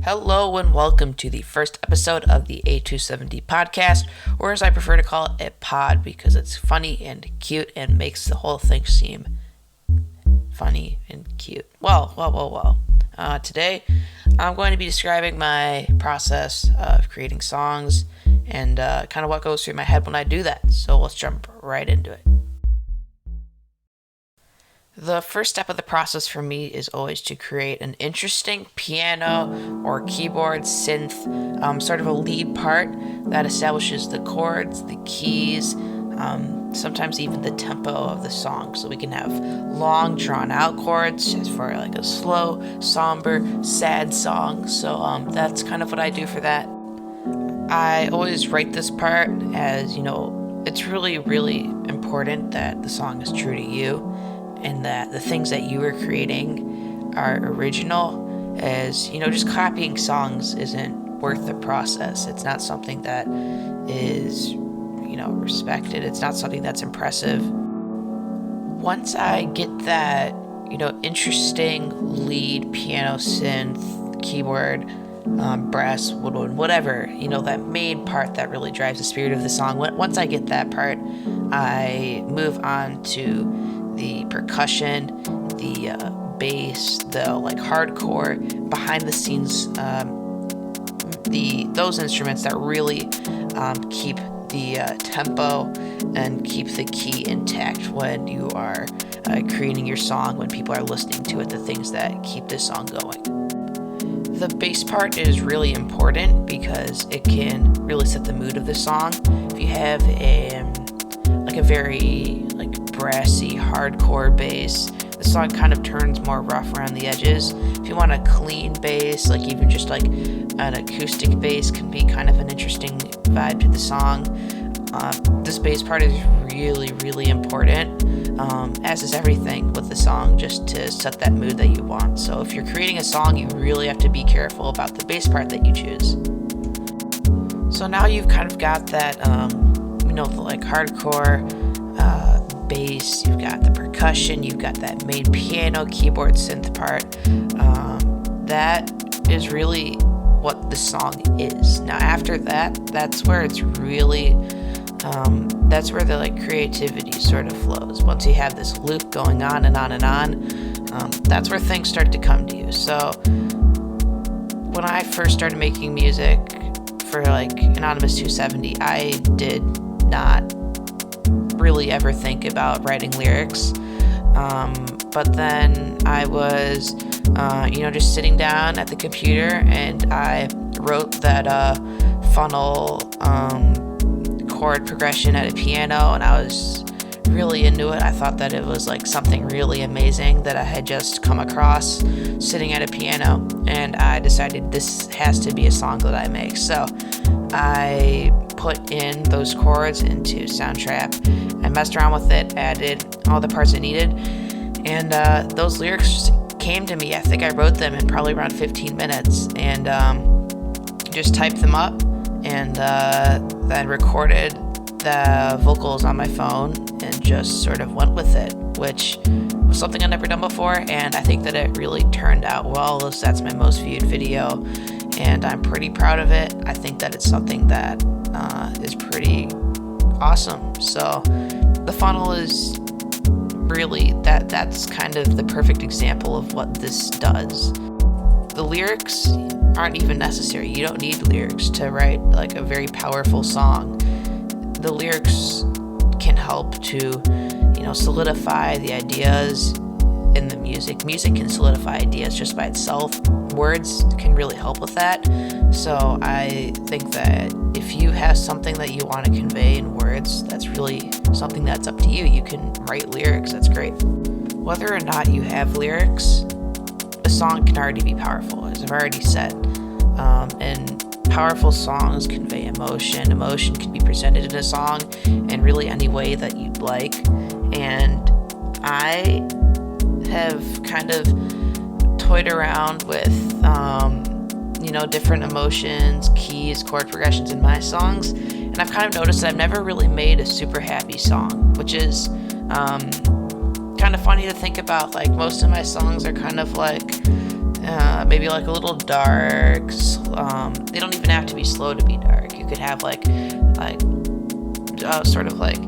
Hello and welcome to the first episode of the A-270 podcast, or as I prefer to call it, a pod, because it's funny and cute and makes the whole thing seem funny and cute. Well. Today, I'm going to be describing my process of creating songs and kind of what goes through my head when I do that. So let's jump right into it. The first step of the process for me is always to create an interesting piano or keyboard synth, sort of a lead part that establishes the chords, the keys, sometimes even the tempo of the song. So we can have long, drawn-out chords just for like a slow, somber, sad song. So that's kind of what I do for that. I always write this part as, it's really, really important that the song is true to you, and that the things that you are creating are original, as just copying songs isn't worth the process. It's not something that is respected. It's not something that's impressive. Once I get that interesting lead, piano, synth, keyboard, brass, woodwind, whatever, that main part that really drives the spirit of the song, once I get that part, I move on to the percussion, the bass, the hardcore, behind the scenes, those instruments that really keep the tempo and keep the key intact when you are creating your song, when people are listening to it, the things that keep this song going. The bass part is really important because it can really set the mood of the song. If you have a very brassy, hardcore bass, the song kind of turns more rough around the edges. If you want a clean bass, even just an acoustic bass can be kind of an interesting vibe to the song. This bass part is really, really important, as is everything with the song, just to set that mood that you want. So if you're creating a song, you really have to be careful about the bass part that you choose. So now you've kind of got that, the hardcore bass, you've got the percussion, you've got that main piano, keyboard, synth part. That is really what the song is. Now after that, that's where it's really, that's where the creativity sort of flows. Once you have this loop going on and on and on, that's where things start to come to you. So when I first started making music for Anonymous 270, I did not really ever think about writing lyrics, but then I was just sitting down at the computer, and I wrote that funnel chord progression at a piano, and I was really into it. I thought that it was something really amazing that I had just come across sitting at a piano, and I decided this has to be a song that I make. So I put in those chords into Soundtrap. I messed around with it, added all the parts I needed, and those lyrics just came to me. I think I wrote them in probably around 15 minutes, and just typed them up, and then recorded the vocals on my phone and just sort of went with it, which was something I'd never done before, and I think that it really turned out well. That's my most viewed video, and I'm pretty proud of it. I think that it's something that is pretty awesome. So the funnel is really that's kind of the perfect example of what this does. The lyrics aren't even necessary. You don't need lyrics to write a very powerful song. The lyrics can help to solidify the ideas in the music. Music can solidify ideas just by itself. Words can really help with that. So I think that if you have something that you want to convey in words, that's really something that's up to you. You can write lyrics, that's great. Whether or not you have lyrics, a song can already be powerful, as I've already said. And powerful songs convey emotion. Emotion can be presented in a song in really any way that you'd like. And I have kind of toyed around with different emotions, keys, chord progressions in my songs, and I've kind of noticed that I've never really made a super happy song, which is kind of funny to think about. Most of my songs are kind of maybe like a little dark. They don't even have to be slow to be dark. You could have sort of like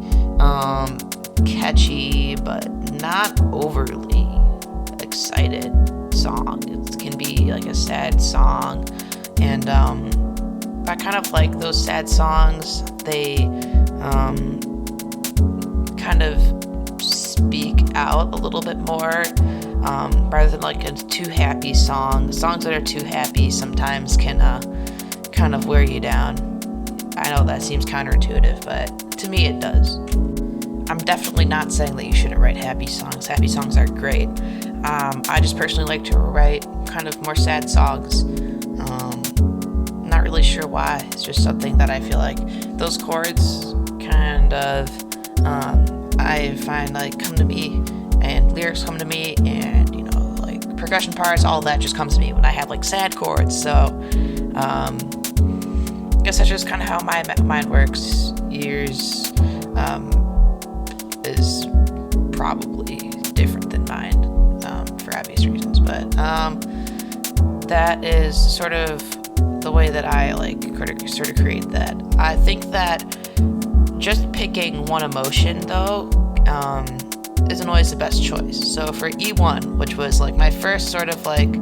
catchy but not overly excited song. It can be like a sad song, and I kind of like those sad songs. They kind of speak out a little bit more, rather than like a too happy song. Songs that are too happy sometimes can kind of wear you down. I know that seems counterintuitive, but to me it does. I'm definitely not saying that you shouldn't write happy songs. Happy songs are great. I just personally like to write kind of more sad songs. Not really sure why. It's just something that I feel like those chords kind of I find like come to me, and lyrics come to me, and like percussion parts, all that just comes to me when I have like sad chords. So I guess that's just kind of how my mind works. Yours is probably different than mine, for obvious reasons, but that is sort of the way that I like sort of create that. I think that just picking one emotion though isn't always the best choice. So for E1, which was like my first sort of like,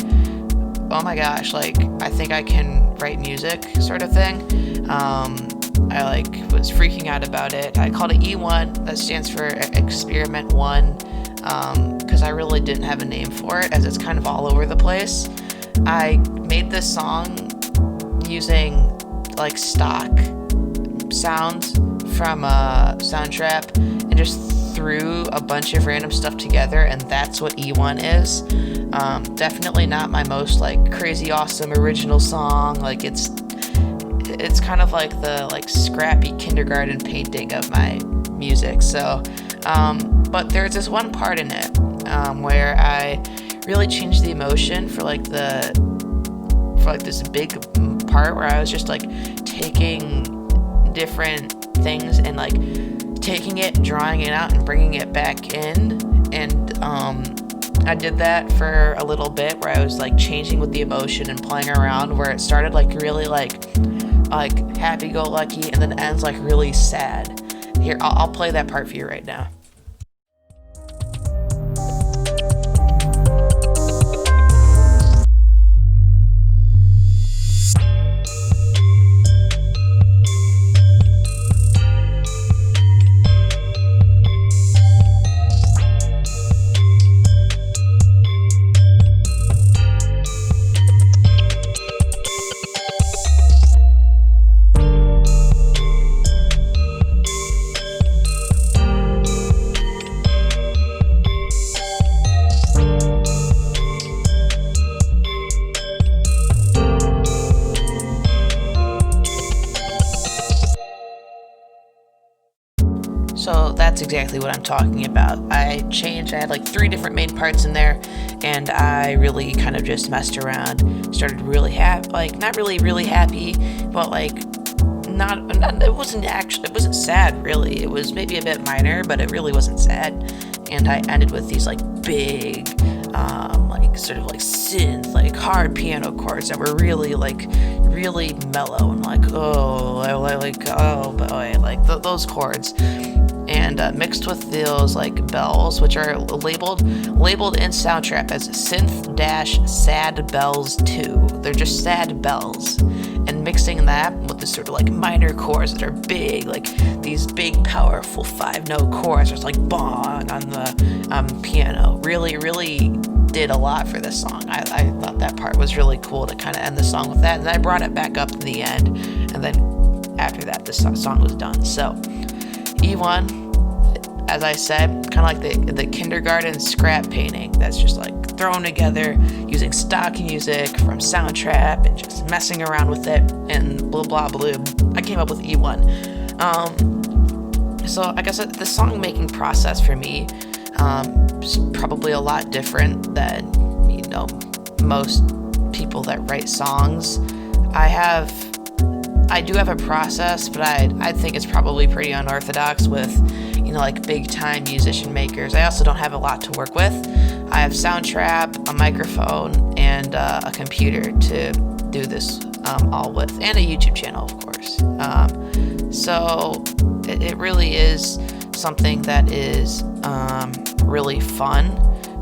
oh my gosh, like I think I can write music sort of thing, I like was freaking out about it. I called it E1. That stands for Experiment 1, because I really didn't have a name for it, as it's kind of all over the place. I made this song using like stock sounds from Soundtrap and just threw a bunch of random stuff together, and that's what E1 is. Definitely not my most like crazy awesome original song. Like it's kind of like the like scrappy kindergarten painting of my music. So but there's this one part in it where I really changed the emotion for this big part where I was just like taking different things and like taking it, drawing it out, and bringing it back in. And I did that for a little bit where I was like changing with the emotion and playing around, where it started like really like happy-go-lucky and then ends like really sad. Here, I'll play that part for you right now. So that's exactly what I'm talking about. I had like 3 different main parts in there, and I really kind of just messed around, started really not really happy, but like it wasn't sad really. It was maybe a bit minor, but it really wasn't sad. And I ended with these like big like sort of like synth, like hard piano chords that were really mellow and like, oh, I like, oh boy, like those chords. And mixed with those like bells, which are labeled in Soundtrap as synth-sad bells 2. They're just sad bells. And mixing that with this sort of like minor chords that are big, like these big powerful 5-note chords, just like bong on the piano, really did a lot for this song. I thought that part was really cool to kind of end the song with that, and I brought it back up in the end, and then after that the song was done. So E1, as I said, kind of like the kindergarten scrap painting that's just like thrown together using stock music from Soundtrap and just messing around with it and blah blah blah. I came up with E1. So I guess the song making process for me is probably a lot different than most people that write songs. I do have a process, but I think it's probably pretty unorthodox with, like big time musician makers. I also don't have a lot to work with. I have Soundtrap, a microphone, and a computer to do this all with, and a YouTube channel, of course. So it really is something that is really fun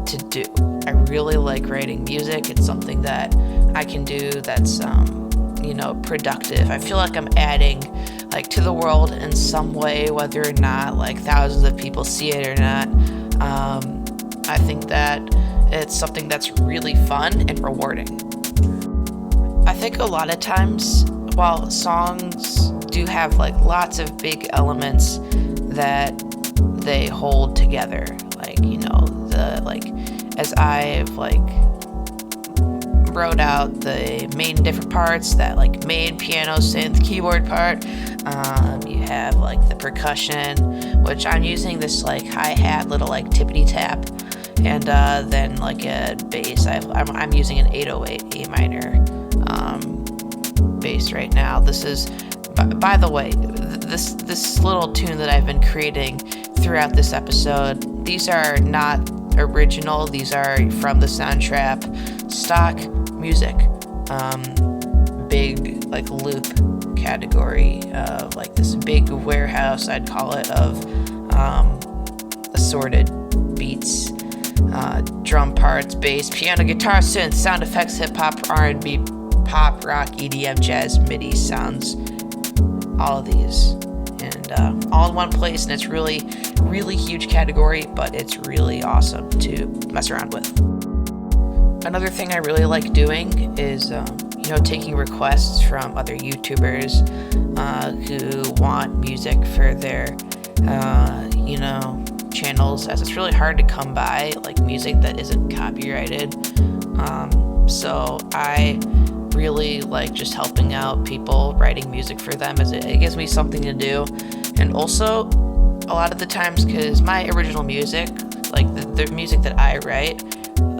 to do. I really like writing music. It's something that I can do that's productive. I feel like I'm adding like to the world in some way, whether or not like thousands of people see it or not. I think that it's something that's really fun and rewarding. I think a lot of times, while songs do have like lots of big elements that they hold together, like, as I've like wrote out the main different parts, that like main piano, synth, keyboard part. You have like the percussion, which I'm using this like hi-hat little like tippity tap, and then like a bass. I'm using an 808 A minor bass right now. This is, by the way, this little tune that I've been creating throughout this episode. These are not original. These are from the Soundtrap stock music, big like loop category of like this big warehouse, I'd call it, of assorted beats, drum parts, bass, piano, guitar, synth, sound effects, hip hop, R&B, pop, rock, EDM, jazz, MIDI sounds, all of these, and all in one place. And it's really huge category, but it's really awesome to mess around with. Another thing I really like doing is taking requests from other YouTubers who want music for their channels, as it's really hard to come by like music that isn't copyrighted. So I really like just helping out people, writing music for them, as it gives me something to do. And also a lot of the times, because my original music, like the music that I write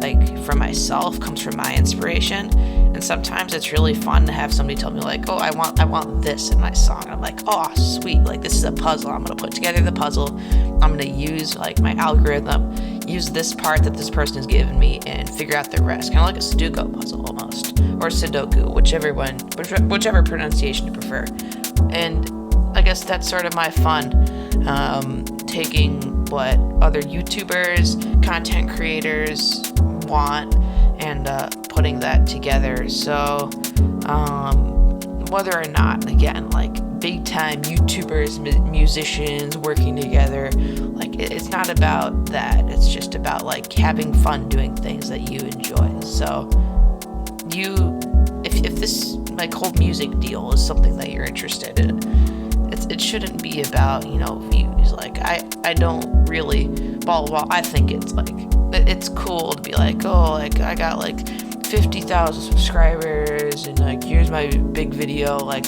like for myself, comes from my inspiration. And sometimes it's really fun to have somebody tell me like, oh, I want this in my song. And I'm like, oh, sweet, like this is a puzzle. I'm gonna put together the puzzle. I'm gonna use like my algorithm, use this part that this person has given me, and figure out the rest. Kind of like a Sudoku puzzle almost, or Sudoku, whichever pronunciation you prefer. And I guess that's sort of my fun, taking what other YouTubers, content creators want, and putting that together. So whether or not, again, like big time YouTubers, musicians working together, like it's not about that. It's just about like having fun doing things that you enjoy. So if this like whole music deal is something that you're interested in, it shouldn't be about views. Like I don't really, well I think it's like it's cool to be like, oh, like I got like 50,000 subscribers and like here's my big video. Like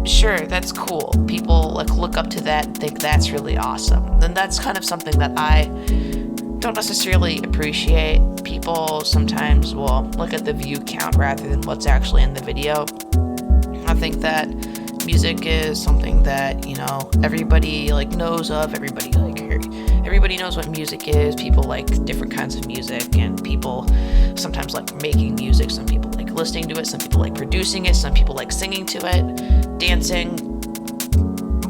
sure, that's cool. People like look up to that and think that's really awesome. Then that's kind of something that I don't necessarily appreciate. People sometimes will look at the view count rather than what's actually in the video. I think that music is something that everybody like knows of. Everybody knows what music is. People like different kinds of music, and people sometimes like making music. Some people like listening to it. Some people like producing it. Some people like singing to it, dancing,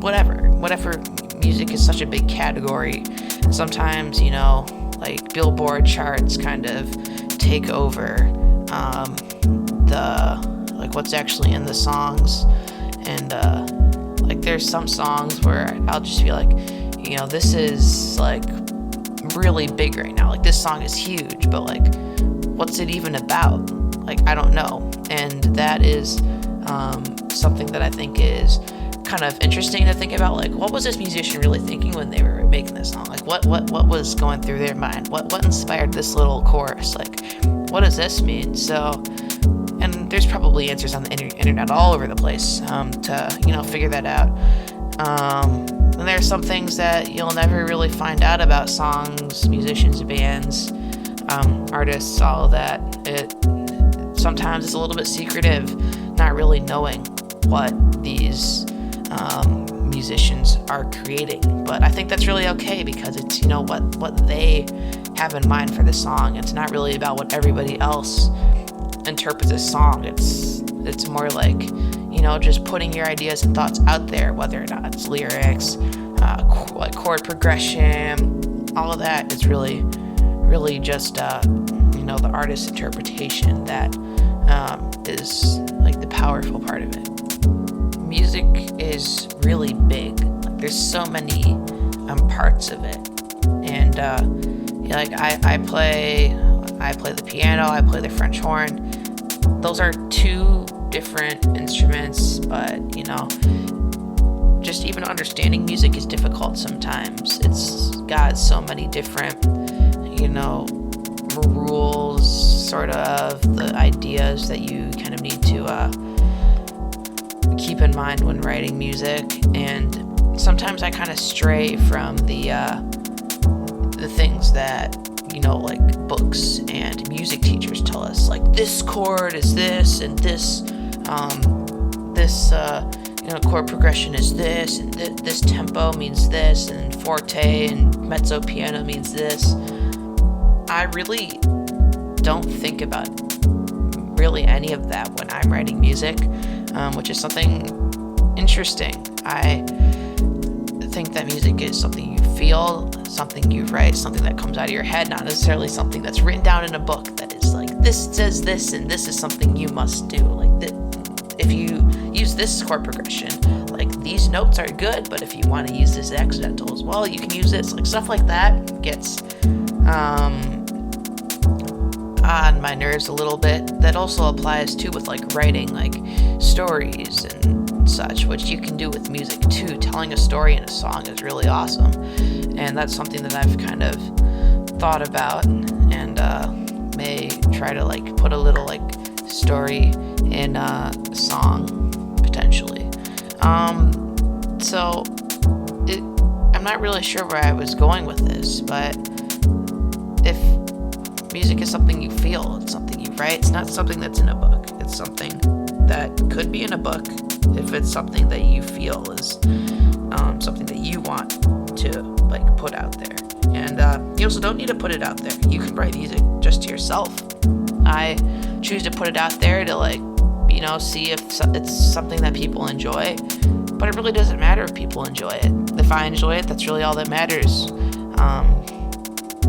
whatever. Music is such a big category. Sometimes like Billboard charts kind of take over the like what's actually in the songs. And like there's some songs where I'll just be like, this is like really big right now. Like this song is huge, but like what's it even about? Like I don't know. And that is something that I think is kind of interesting to think about. Like what was this musician really thinking when they were making this song? Like what was going through their mind? What inspired this little chorus? Like what does this mean? So, and there's probably answers on the internet all over the place to figure that out. And there's some things that you'll never really find out about songs, musicians, bands, artists, all of that. It sometimes it's a little bit secretive, not really knowing what these musicians are creating. But I think that's really okay, because it's, you know, what they have in mind for the song. It's not really about what everybody else interprets a song. It's more like, you know, just putting your ideas and thoughts out there, whether or not it's lyrics, like chord progression, all of that. It's really just you know, the artist's interpretation that is like the powerful part of it. Music is really big. Like, there's so many parts of it, and yeah, like I play the piano, I play the French horn. Those are two different instruments, but, you know, just even understanding music is difficult sometimes. It's got so many different, you know, rules, sort of, the ideas that you kind of need to keep in mind when writing music. And sometimes I kind of stray from the things that, you know, like books and music teachers tell us, like this chord is this, and this you know, chord progression is this, and this tempo means this, and forte and mezzo piano means this. I really don't think about really any of that when I'm writing music, which is something interesting. I think that music is something you feel, something you write, something that comes out of your head, not necessarily something that's written down in a book that is like, this says this and this is something you must do. Like, if you use this chord progression, like, these notes are good, but if you want to use this accidental as well, you can use this. Like, stuff like that gets on my nerves a little bit. That also applies too with like writing like stories and such, which you can do with music too. Telling a story in a song is really awesome, and that's something that I've kind of thought about, and may try to like put a little like story in a song potentially. So I'm not really sure where I was going with this, but if music is something you feel, it's something you write, it's not something that's in a book. It's something that could be in a book if it's something that you feel is something that you want to like put out there. And you also don't need to put it out there. You can write music just to yourself. I choose to put it out there to like, you know, see if it's something that people enjoy. But it really doesn't matter if people enjoy it. If I enjoy it, that's really all that matters.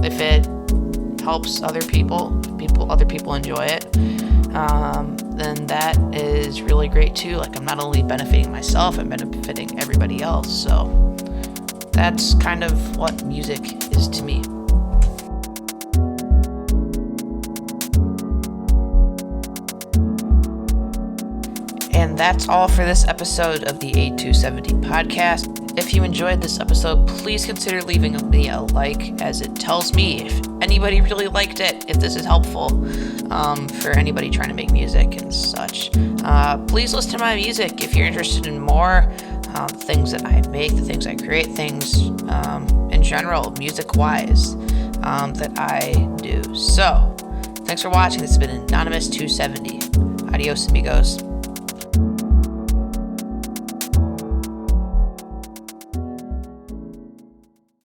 If it helps other people enjoy it, then that is really great too. Like, I'm not only benefiting myself, I'm benefiting everybody else. So that's kind of what music is to me. And that's all for this episode of the A-270 podcast. If you enjoyed this episode, please consider leaving me a like, as it tells me if anybody really liked it, if this is helpful for anybody trying to make music and such. Please listen to my music if you're interested in more things that I make, the things I create, things in general, music-wise, that I do. So, thanks for watching. This has been Anonymous 270. Adios, amigos.